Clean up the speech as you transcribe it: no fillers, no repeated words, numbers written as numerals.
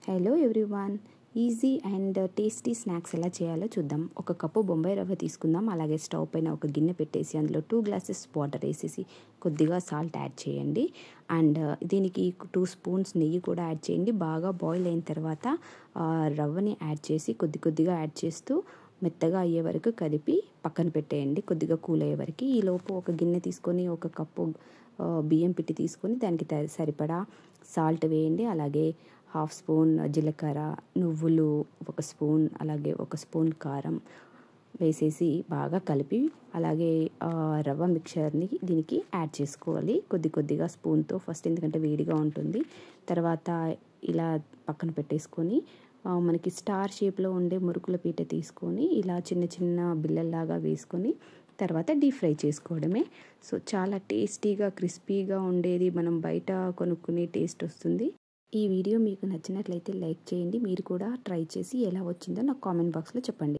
Hello everyone, easy and tasty snacks ఎలా చేయాలో చూద్దాం. ఒక కప్పు బొంబాయి రవ్వ తీసుకుందాం. అలాగే స్టవ్ పైన ఒక గిన్నె పెట్టేసి అందులో 2 గ్లాసెస్ వాటర్ వేసేసి కొద్దిగా సాల్ట్ యాడ్ చేయండి. అండ్ దీనికి 2 స్పూన్స్ నెయ్యి కూడా యాడ్ చేయండి. బాగా బాయిల్ అయిన తర్వాత రవ్వని యాడ్ చేసి కొద్దిగా యాడ్ చేస్తూ మెత్తగా అయ్యే వరకు కలిపి పక్కన పెట్టేయండి, కొద్దిగా కూల్ అయ్యే వరకు. ఈలోపు ఒక గిన్నె తీసుకొని ఒక కప్పు బియ్యం పిట్టి తీసుకొని దానికి సరిపడా సాల్ట్ వేయండి. అలాగే 1/2 స్పూన్ జీలకర్ర, నువ్వులు 1 స్పూన్, అలాగే 1 స్పూన్ కారం వేసేసి బాగా కలిపి అలాగే రవ్వ మిక్చర్ని దీనికి యాడ్ చేసుకోవాలి కొద్దిగా స్పూన్తో ఫస్ట్, ఎందుకంటే వేడిగా ఉంటుంది. తర్వాత ఇలా పక్కన పెట్టేసుకొని మనకి స్టార్ షేప్లో ఉండే మురుకుల పీట తీసుకొని ఇలా చిన్న బిళ్ళల్లాగా వేసుకొని తర్వాత డీప్ ఫ్రై చేసుకోవడమే. సో చాలా టేస్టీగా క్రిస్పీగా ఉండేది మనం బయట కొనుక్కునే టేస్ట్ వస్తుంది. ఈ వీడియో మీకు నచ్చినట్లయితే లైక్ చేయండి. మీరు కూడా ట్రై చేసి ఎలా వచ్చిందో నాకు కామెంట్ బాక్స్లో చెప్పండి.